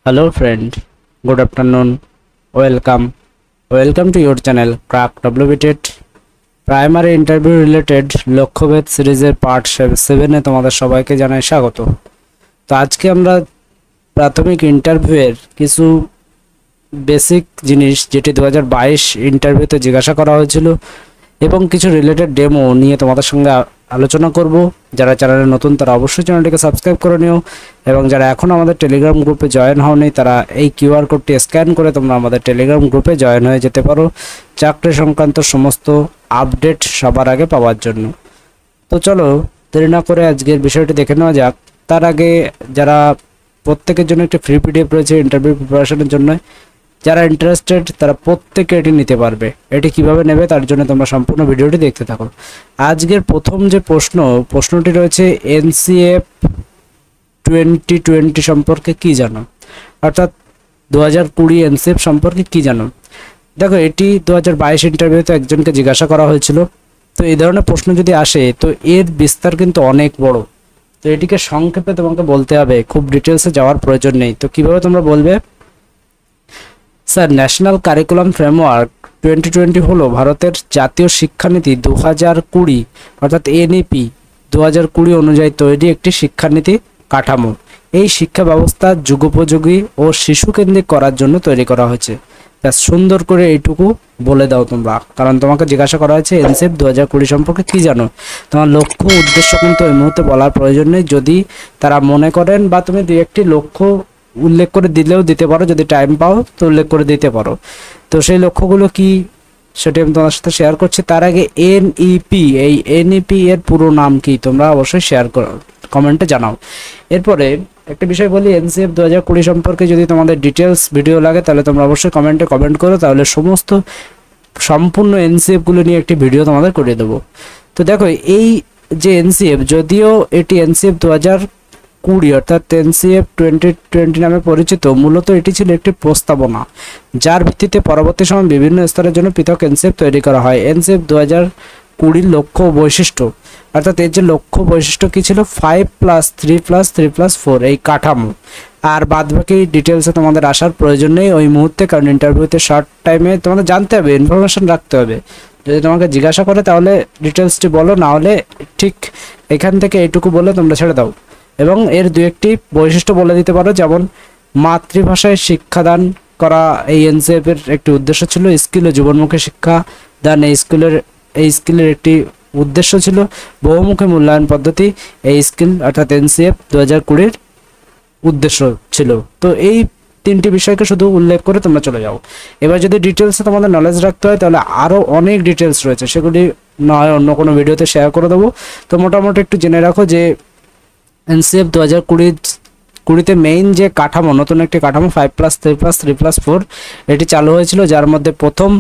Hello friend, good afternoon, welcome to your channel Crack WBTET primary interview related লক্ষ্যভেদ সিরিজের part 7 এ তোমাদের সবাইকে জানাই স্বাগত। তো আজকে আমরা প্রাথমিক ইন্টারভিউয়ের কিছু বেসিক জিনিস যেটি 2022 ইন্টারভিউতে জিজ্ঞাসা করা হয়েছিল এবং কিছু রিলেটেড ডেমো নিয়ে তোমাদের সঙ্গে আলোচনা করব। যারা চ্যানেলে নতুন তারা অবশ্যই চ্যানেলটিকে সাবস্ক্রাইব করে নিও এবং যারা এখন আমাদের টেলিগ্রাম গ্রুপে জয়েন হওনি তারা এই কিউআর কোডটি স্ক্যান করে তোমরা আমাদের টেলিগ্রাম গ্রুপে জয়েন হয়ে যেতে পারো চাকরি সংক্রান্ত সমস্ত আপডেট সবার আগে পাওয়ার জন্য। তো চলো দেরি না করে আজকের বিষয়টি দেখে নেওয়া যাক। তার আগে যারা প্রত্যেকের জন্য একটি ফ্রি পিডিএফ রয়েছে ইন্টারভিউ প্রিপারেশনের জন্য, যারা ইন্টারেস্টেড তারা প্রত্যেকে এটি নিতে পারবে। এটি কিভাবে নেবে তার জন্য তোমরা সম্পূর্ণ ভিডিওটি দেখতে থাকো। আজকের প্রথম যে প্রশ্নটি রয়েছে এনসিএফ 2020 সম্পর্কে কি জানো, অর্থাৎ 2020 এনসিএফ সম্পর্কে কি জানো। দেখো, এটি 2022 ইন্টারভিউতে একজনকে জিজ্ঞাসা করা হয়েছিল। তো এই ধরনের প্রশ্ন যদি আসে তো এর বিস্তার কিন্তু অনেক বড়, তো এটিকে সংক্ষেপে তোমাকে বলতে হবে, খুব ডিটেলসে যাওয়ার প্রয়োজন নেই। তো কিভাবে তোমরা বলবে, স্যার ন্যাশনাল কারিকুলাম ফ্রেমওয়ার্ক 2020 হলো ভারতের জাতীয় শিক্ষানীতি 2020 অর্থাৎ এনইপি 2020 অনুযায়ী তৈরি একটি শিক্ষানীতি কাঠামো। এই শিক্ষা ব্যবস্থা যুগোপযোগী ও শিশুকেন্দ্রিক করার জন্য তৈরি করা হয়েছে। ব্যাস সুন্দর করে এইটুকু বলে দাও তোমরা, কারণ তোমাকে জিজ্ঞাসা করা হয়েছে এনসিএফ 2020 সম্পর্কে কি জানো। তোমার লক্ষ্য উদ্দেশ্য কিন্তু এই মুহূর্তে বলার প্রয়োজন নেই। যদি তারা মনে করেন বা তুমি দুই একটি লক্ষ্য উল্লেখ করে দিলেও দিতে পারো, যদি টাইম পাও তো উল্লেখ করে দিতে পারো। তো সেই লক্ষ্যগুলো কি সেটি আমি তোমার সাথে শেয়ার করছি। তার আগে এনইপি, এই এনইপি এর পুরো নাম কি তোমরা অবশ্যই শেয়ার করো, কমেন্টে জানাও। এরপরে একটা বিষয় বলি, এনসিএফ 2020 সম্পর্কে যদি তোমাদের ডিটেলস ভিডিও লাগে তাহলে তোমরা অবশ্যই কমেন্টে কমেন্ট করো, তাহলে সম্পূর্ণ এনসিএফগুলো নিয়ে একটি ভিডিও তোমাদের করে দেবো। তো দেখো, এই যে এনসিএফ, যদিও এটি এনসিএফ 2020 অর্থাৎ এনসিএফ 2020 নামে পরিচিত, মূলত এটি ছিল একটি প্রস্তাবনা যার ভিত্তিতে পরবর্তী সময় বিভিন্ন স্তরের জন্য পৃথক এনসিএফ তৈরি করা হয়। এনসিএফ 2020 লক্ষ্য ও বৈশিষ্ট্য, অর্থাৎ এর যে লক্ষ্য বৈশিষ্ট্য কি ছিল, 5+3+3+4 এই কাঠামো। আর বাদ বাকি ডিটেলসে তোমাদের আসার প্রয়োজন নেই ওই মুহূর্তে, কারণ ইন্টারভিউতে শর্ট টাইমে তোমাদের জানতে হবে, ইনফরমেশন রাখতে হবে। যদি তোমাকে জিজ্ঞাসা করে তাহলে ডিটেলসটি বলো, না হলে ঠিক এখান থেকে এইটুকু বলে তোমরা ছেড়ে দাও এবং এর দু একটি বৈশিষ্ট্য বলে দিতে পারো। যেমন মাতৃভাষায় শিক্ষাদান করা এই এনসিএফ এর একটি উদ্দেশ্য ছিল। স্কিল ও জীবনমুখী শিক্ষা দান এই স্কিলের একটি উদ্দেশ্য ছিল। বহুমুখী মূল্যায়ন পদ্ধতি এই স্কিল অর্থাৎ এনসিএফ 2020 উদ্দেশ্য ছিল। তো এই তিনটি বিষয়কে শুধু উল্লেখ করে তোমরা চলে যাও। এবার যদি ডিটেলসে তোমাদের নলেজ রাখতে হয় তাহলে আরও অনেক ডিটেলস রয়েছে, সেগুলি নয় অন্য কোনো ভিডিওতে শেয়ার করে দেবো। তো মোটামুটি একটু জেনে রাখো যে এনসিএফ 2020-তে মেইন যে কাঠামো, নতুন একটি কাঠামো 5+3+3+4 এটি চালু হয়েছিল, যার মধ্যে প্রথম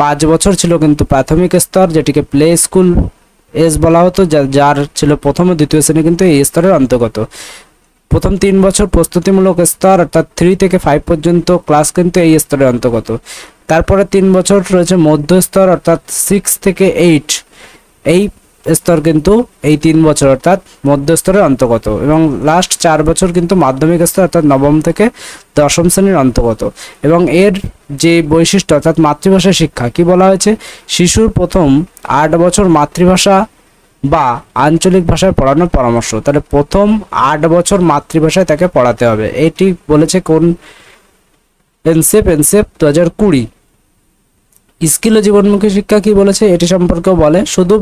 5 বছর ছিল কিন্তু প্রাথমিক স্তর, যেটিকে প্লে স্কুল এজ বলা হতো, যার ছিল প্রথম ও দ্বিতীয় শ্রেণী কিন্তু এই স্তরের অন্তর্গত। প্রথম 3 বছর প্রস্তুতিমূলক স্তর অর্থাৎ 3 থেকে 5 পর্যন্ত ক্লাস কিন্তু এই স্তরের অন্তর্গত। তারপরে 3 বছর রয়েছে মধ্য স্তর অর্থাৎ 6 থেকে 8, এই স্তর কিন্তু এই 3 বছর অর্থাৎ মধ্য স্তরের অন্তর্গত, এবং লাস্ট 4 বছর কিন্তু মাধ্যমিক স্তর অর্থাৎ নবম থেকে দশম শ্রেণীর অন্তর্গত। এবং এর যে বৈশিষ্ট্য অর্থাৎ মাতৃভাষা শিক্ষা কি বলা হয়েছে, শিশুর প্রথম 8 বছর মাতৃভাষা বা আঞ্চলিক ভাষায় পড়ানোর পরামর্শ। তাহলে প্রথম 8 বছর মাতৃভাষায় তাকে পড়াতে হবে, এটি বলেছে কোন এনসিএফ 2020। স্কিল ও জীবনমুখী শিক্ষা কি বলেছে এটি সম্পর্কেও বলে, শুধু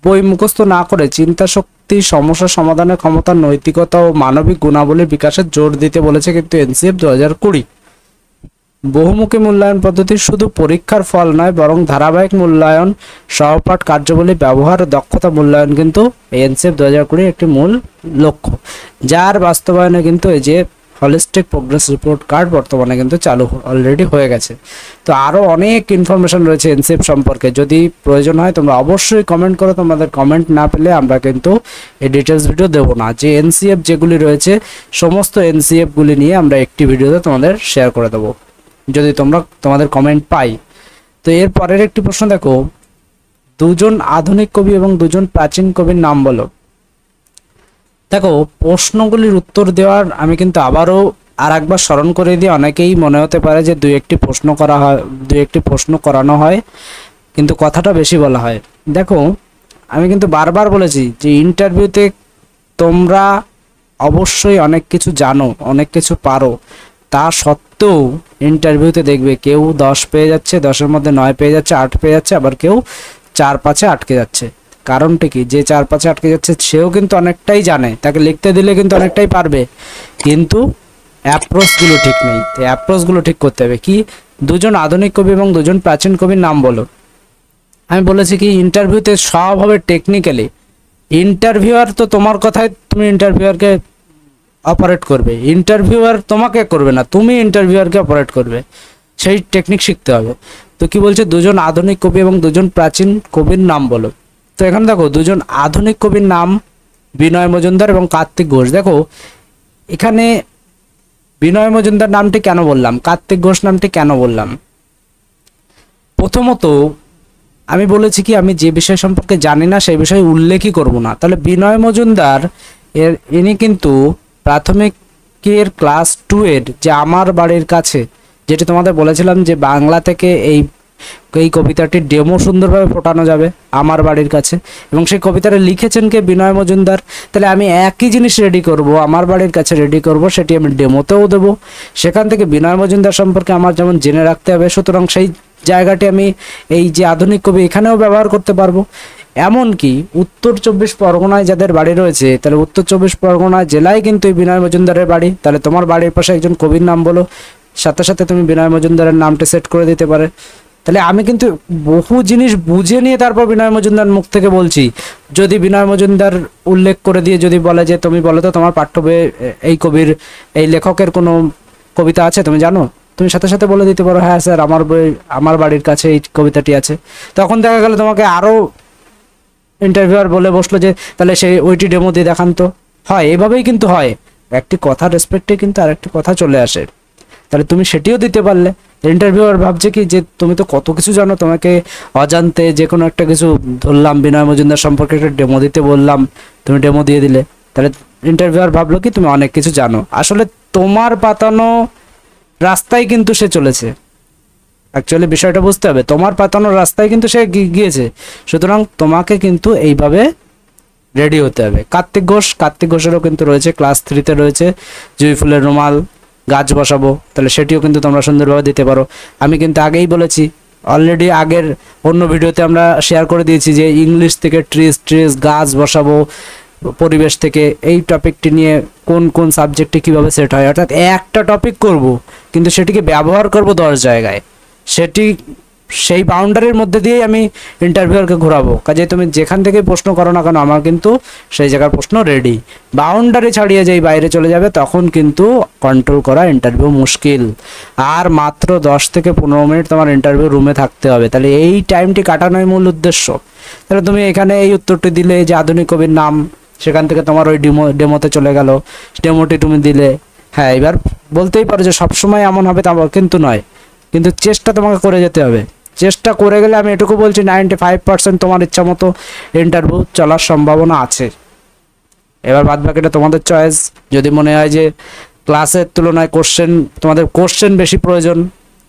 বই মুখস্থ না করে চিন্তা শক্তি, সমস্যা সমাধানের ক্ষমতা, নৈতিকতা ও মানবিক গুণাবলীর বিকাশে জোর দিতে বলেছে কিন্তু এনসিএফ 2020। বহুমুখী মূল্যায়ন পদ্ধতি শুধু পরীক্ষার ফল নয় বরং ধারাবাহিক মূল্যায়ন, সহপাঠ কার্যাবলী, ব্যবহার ও দক্ষতা মূল্যায়ন কিন্তু এনসিএফ 2020 একটি মূল লক্ষ্য, যার বাস্তবায়নে কিন্তু এই যে হলিস্টিক প্রোগ্রেস রিপোর্ট কার্ড বর্তমানে কিন্তু চালু অলরেডি হয়ে গেছে। তো আরও অনেক ইনফরমেশন রয়েছে এনসিএফ সম্পর্কে, যদি প্রয়োজন হয় তোমরা অবশ্যই কমেন্ট করো। তোমাদের কমেন্ট না পেলে আমরা কিন্তু এই ডিটেলস ভিডিও দেবো না। যে এনসিএফ যেগুলি রয়েছে সমস্ত এনসিএফগুলি নিয়ে আমরা একটি ভিডিওতে তোমাদের শেয়ার করে দেবো যদি তোমাদের কমেন্ট পাই। তো এর পরের একটি প্রশ্ন দেখো, দুজন আধুনিক কবি এবং দুজন প্রাচীন কবির নাম বলো। দেখো, প্রশ্নগুলির উত্তর দেওয়ার আমি কিন্তু আবারও আর একবার স্মরণ করে দিয়ে, অনেকেই মনে হতে পারে যে দুই একটি প্রশ্ন করানো হয় কিন্তু কথাটা বেশি বলা হয়। দেখো আমি কিন্তু বারবার বলেছি যে ইন্টারভিউতে তোমরা অবশ্যই অনেক কিছু জানো, অনেক কিছু পারো, তা সত্ত্বেও ইন্টারভিউতে দেখবে কেউ 10 পেয়ে যাচ্ছে, 10-এর মধ্যে 9 পেয়ে যাচ্ছে, 8 পেয়ে যাচ্ছে, আবার কেউ 4-5-এ আটকে যাচ্ছে। কারণটা কি? যে 4-5-এ আটকে যাচ্ছে সেও কিন্তু অনেকটাই জানে, তাকে লিখতে দিলে কিন্তু অনেকটাই পারবে, কিন্তু অ্যাপ্রোচগুলো ঠিক নেই। তো অ্যাপ্রোচগুলো ঠিক করতে হবে। কি? দুজন আধুনিক কবি এবং দুজন প্রাচীন কবির নাম বলো। আমি বলেছি কি ইন্টারভিউতে সব হবে টেকনিক্যালি। ইন্টারভিউয়ার তো তোমার কথায় তুমি ইন্টারভিউয়ারকে অপারেট করবে, ইন্টারভিউয়ার তোমাকে করবে না, তুমি ইন্টারভিউয়ারকে অপারেট করবে, সেই টেকনিক শিখতে হবে। তো কি বলছে? দুজন আধুনিক কবি এবং দুজন প্রাচীন কবির নাম বলো। তো এখানে দেখো দুজন আধুনিক কবির নাম বিনয় মজুমদার এবং কার্তিক ঘোষ। দেখো এখানে বিনয় মজুমদার নামটি কেন বললাম, কার্তিক ঘোষ নামটি কেন বললাম? প্রথমত আমি বলেছি কি আমি যে বিষয় সম্পর্কে জানি না সেই বিষয়ে উল্লেখই করব না। তাহলে বিনয় মজুমদার ইনি কিন্তু প্রাথমিকের ক্লাস 2 এর যে আমার বাড়ির কাছে, যেটি তোমাদের বলেছিলাম যে বাংলা থেকে এই কবিতাটির ডেমো সুন্দরভাবে ফোটানো যাবে, আমার বাড়ির কাছে, এবং সেই কবিতাটা লিখেছেন কে? বিনয় মজুমদার। তাহলে আমি একই জিনিস রেডি করব, আমার বাড়ির কাছে রেডি করব, সেটি আমি ডেমোতেও দেবো। সেখান থেকে বিনয় মজুমদার সম্পর্কে আমার যেমন জেনে রাখতে হবে, সুতরাং সেই জায়গাটি আমি এই যে আধুনিক কবি এখানেও ব্যবহার করতে পারবো। এমনকি উত্তর 24 পরগনায় যাদের বাড়ি রয়েছে, তাহলে উত্তর 24 পরগনা জেলায় কিন্তু এই বিনয় মজুমদারের বাড়ি। তাহলে তোমার বাড়ির পাশে একজন কবির নাম বলো, সাথে সাথে তুমি বিনয় মজুমদারের নামটা সেট করে দিতে পারে। তাহলে আমি কিন্তু বহু জিনিস বুঝে নিয়ে তারপর বিনয় মজুমদার মুখ থেকে বলছি। যদি বিনয় মজুমদার উল্লেখ করে দিয়ে যদি বলে যে তুমি বলো তো তোমার পাঠ্য বইয়ে এই কবির, এই লেখকের কোনো কবিতা আছে তুমি জানো, তুমি সাথে সাথে বলে দিতে পারো হ্যাঁ স্যার আমার বাড়ির কাছে এই কবিতাটি আছে। তখন দেখা গেল তোমাকে আরও ইন্টারভিউয়ার বলে বসলো যে তাহলে সেই ওইটি ডেমো দিয়ে দেখান। তো হয় এভাবেই কিন্তু হয়, একটি কথা রেসপেক্টে কিন্তু আরেকটি কথা চলে আসে। তাহলে তুমি সেটিও দিতে পারলে। ইন্টারভিউয়ার ভাবছে কি যে তুমি তো কত কিছু জানো, তোমাকে অজান্তে যে কোনো একটা কিছু ধরলাম, বিনয় মজুমদার সম্পর্কে একটা ডেমো দিতে বললাম, তুমি ডেমো দিয়ে দিলে, তাহলে ইন্টারভিউয়ার ভাবলো কি তুমি অনেক কিছু জানো। আসলে তোমার পাতানো রাস্তায় কিন্তু সে চলেছে। অ্যাকচুয়ালি বিষয়টা বুঝতে হবে, তোমার পাতানোর রাস্তায় কিন্তু সে গিয়েছে, সুতরাং তোমাকে কিন্তু এইভাবে রেডি হতে হবে। কার্তিক ঘোষেরও কিন্তু রয়েছে, ক্লাস 3-তে রয়েছে জুঁই ফুলের রুমাল গাছ বসাবো, তাহলে সেটিও কিন্তু তোমরা সুন্দরভাবে দিতে পারো। আমি কিন্তু আগেই বলেছি, অলরেডি আগের অন্য ভিডিওতে আমরা শেয়ার করে দিয়েছি যে ইংলিশ থেকে ট্রিজ গাছ বসাবো, পরিবেশ থেকে এই টপিকটি নিয়ে কোন কোন সাবজেক্টে কীভাবে সেট হয়, অর্থাৎ একটা টপিক করব কিন্তু সেটিকে ব্যবহার করব 10 জায়গায়, সেটি সেই বাউন্ডারির মধ্যে দিয়েই আমি ইন্টারভিউয়ারকে ঘোরাবো। কাজে তুমি যেখান থেকে প্রশ্ন করো না কেন আমার কিন্তু সেই জায়গার প্রশ্ন রেডি। বাউন্ডারি ছাড়িয়ে যেই বাইরে চলে যাবে তখন কিন্তু কন্ট্রোল করা ইন্টারভিউ মুশকিল। আর মাত্র 10 থেকে 15 মিনিট তোমার ইন্টারভিউ রুমে থাকতে হবে, তাহলে এই টাইমটি কাটানোই মূল উদ্দেশ্য। তাহলে তুমি এখানে এই উত্তরটি দিলে যে আধুনিক কবির নাম, সেখান থেকে তোমার ওই ডেমোতে চলে গেল, ডেমোটি তুমি দিলে। হ্যাঁ এবার বলতেই পারো যে সবসময় এমন হবে, তা কিন্তু নয়, কিন্তু চেষ্টা তোমাকে করে যেতে হবে। চেষ্টা করে গেলে আমি এটুকু বলছি 95% তোমার ইচ্ছা মতো ইন্টারভিউ চলার সম্ভাবনা আছে। এবার বাদ বাকিটা তোমাদের চয়েস। যদি মনে হয় যে ক্লাসের তুলনায় তোমাদের কোশ্চেন বেশি প্রয়োজন,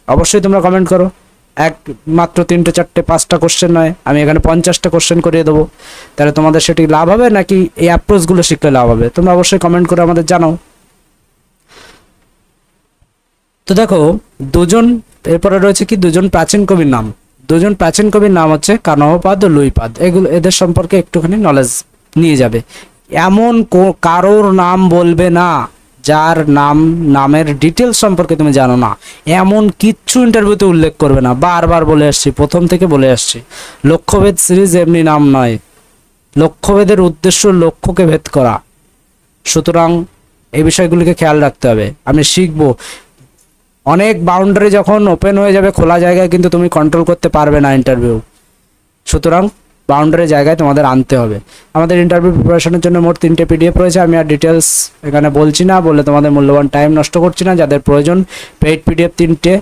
অবশ্যই তোমরা কমেন্ট করো। মাত্র 3টে 4টে 5টা কোশ্চেন নয়, আমি এখানে 50টা কোশ্চেন করিয়ে দেবো। তাহলে তোমাদের সেটি লাভ হবে নাকি এই অ্যাপ্রোচগুলো শিখলে লাভ হবে, তোমরা অবশ্যই কমেন্ট করে আমাদের জানাও। তো দেখো এরপরে রয়েছে কি দুজন প্রাচীন কবির নাম। দুজন প্রাচীন কবির নাম হচ্ছে কানহপাদ ও লুইপাদ। এদের সম্পর্কে একটুখানি নলেজ নিয়ে যাবে। এমন কারোর নাম বলবে না যার নামের ডিটেলস সম্পর্কে তুমি জানো না, এমন কিচ্ছু ইন্টারভিউতে উল্লেখ করবে না। বারবার বলে আসছি, প্রথম থেকে বলে আসছি, লক্ষ্যভেদ সিরিজ এমনি নাম নয়, লক্ষ্যভেদের উদ্দেশ্য লক্ষ্যকে ভেদ করা। সুতরাং এই বিষয়গুলিকে খেয়াল রাখতে হবে। আমি শিখবো, অনেক বাউন্ডারি যখন ওপেন হয়ে যাবে খোলা জায়গায় কিন্তু তুমি কন্ট্রোল করতে পারবে না ইন্টারভিউ। সুতরাং বাউন্ডারি জায়গায় তোমাদের আনতে হবে। আমাদের ইন্টারভিউ প্রিপারেশনের জন্য মোট 3টে পিডিএফ রয়েছে, আমি আর ডিটেলস এখানে বলছি না, বলে তোমাদের মূল্যবান টাইম নষ্ট করছি না। যাদের প্রয়োজন পেইড পিডিএফ 3টে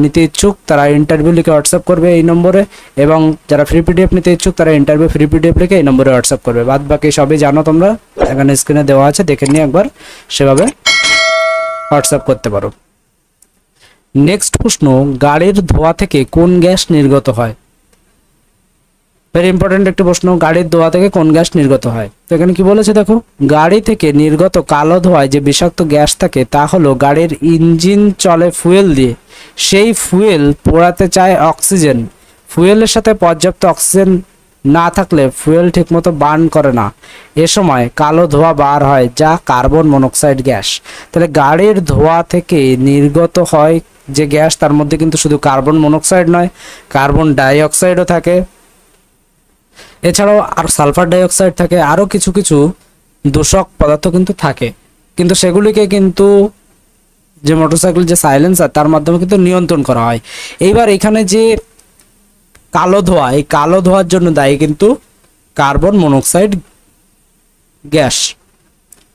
নিতে ইচ্ছুক তারা ইন্টারভিউ লিখে হোয়াটসঅ্যাপ করবে এই নম্বরে, এবং যারা ফ্রি পিডিএফ নিতে ইচ্ছুক তারা ইন্টারভিউ ফ্রি পিডিএফ লিখে এই নম্বরে হোয়াটসঅ্যাপ করবে। বাদ বাকি সবই জানো তোমরা, এখানে স্ক্রিনে দেওয়া আছে, দেখে নিয়ে একবার সেভাবে হোয়াটসঅ্যাপ করতে পারো। নেক্সট প্রশ্ন, গাড়ির ধোঁয়া থেকে কোন গ্যাস নির্গত হয়? ভেরি ইম্পর্টেন্ট একটি প্রশ্ন, গাড়ির ধোঁয়া থেকে কোন গ্যাস নির্গত হয়? তো এখানে কি বলেছে দেখো, গাড়ি থেকে নির্গত কালো ধোঁয়ায় যে বিষাক্ত গ্যাস থাকে তা হলো গাড়ির ইঞ্জিন চলে ফুয়েল দিয়ে, সেই ফুয়েল পোড়াতে চায় অক্সিজেন। ফুয়েলের সাথে পর্যাপ্ত অক্সিজেন না থাকলে ফুয়েল ঠিকমতো বার্ন করে না, এ সময় কালো ধোঁয়া বার হয় যা কার্বন মনোক্সাইড গ্যাস। তাহলে গাড়ির ধোঁয়া থেকে নির্গত হয় যে গ্যাস তার মধ্যে কিন্তু শুধু কার্বন মনোক্সাইড নয়, কার্বন ডাইঅক্সাইডও থাকে, এছাড়াও আর সালফার ডাইঅক্সাইড থাকে, আরও কিছু কিছু দূষক পদার্থ কিন্তু থাকে, কিন্তু সেগুলিকে কিন্তু যে মোটরসাইকেল যে সাইলেন্সার তার মাধ্যমে কিন্তু নিয়ন্ত্রণ করা হয়। এইবার এখানে যে কালো ধোঁয়া, এই কালো ধোঁয়ার জন্য দায়ী কিন্তু কার্বন মনোক্সাইড গ্যাস।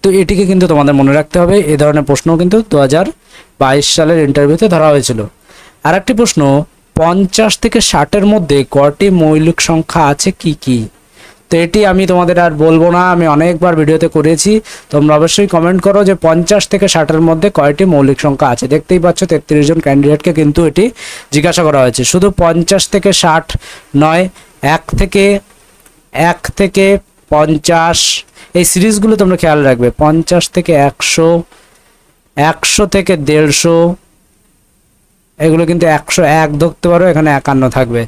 তো এটিকে কিন্তু তোমাদের মনে রাখতে হবে, এই ধরনের প্রশ্নও কিন্তু 2022 সালের ইন্টারভিউতে ধরা হয়েছিল। আর একটি প্রশ্ন, 50 থেকে 60-এর মধ্যে কয়টি মৌলিক সংখ্যা আছে কি কি? তো এটি আমি তোমাদের আর বলবো না, আমি অনেকবার ভিডিওতে করেছি, তোমরা অবশ্যই কমেন্ট করো যে 50 থেকে 60-এর মধ্যে কয়টি মৌলিক সংখ্যা আছে। দেখতেই পাচ্ছ 33 জন ক্যান্ডিডেটকে কিন্তু এটি জিজ্ঞাসা করা হয়েছে, শুধু 50 থেকে 60 নয়, 1 থেকে 50, এই সিরিজগুলো তোমরা খেয়াল রাখবে, 50 থেকে 100, 100 থেকে 150, এগুলো কিন্তু 101 ধরতে পারো, এখানে 51 থাকবে।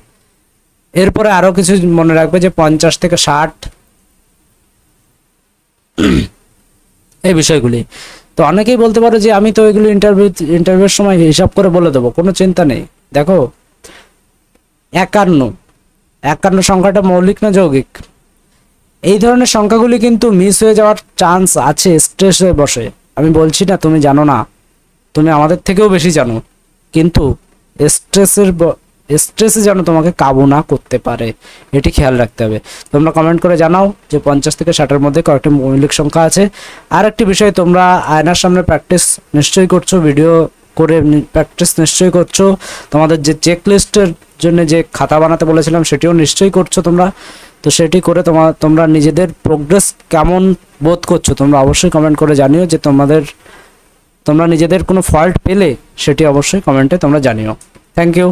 এরপরে আরো কিছু মনে রাখবে যে 50 থেকে 60 এই বিষয়গুলি। তো অনেকেই বলতে পারো যে আমি তো এগুলো ইন্টারভিউর সময় হিসাব করে বলে দেবো, কোনো চিন্তা নেই। দেখো 51 সংখ্যাটা মৌলিক না যৌগিক? এই ধরনের সংখ্যাগুলি কিন্তু মিস হয়ে যাওয়ার চান্স আছে, স্ট্রেস হয়ে বসে। আমি বলছি না তুমি জানো না, তুমি আমাদের থেকেও বেশি জানো, কিন্তু স্ট্রেসে যেন তোমাকে কাবু না করতে পারে, এটি খেয়াল রাখতে হবে। তোমরা কমেন্ট করে জানাও যে 50 থেকে 60-এর মধ্যে কয়েকটি মৌলিক সংখ্যা আছে। আর একটি বিষয়, তোমরা আয়নার সামনে প্র্যাকটিস নিশ্চয়ই করছো, ভিডিও করে প্র্যাকটিস নিশ্চয়ই করছো, তোমাদের যে চেক লিস্টের জন্য যে খাতা বানাতে বলেছিলাম সেটিও নিশ্চয়ই করছো তোমরা। তো সেটি করে তোমরা নিজেদের প্রোগ্রেস কেমন বোধ করছো তোমরা অবশ্যই কমেন্ট করে জানিও, যে তোমরা নিজেদের কোনো ফল্ট পেলে সেটি অবশ্যই কমেন্টে তোমরা জানিও। Thank you.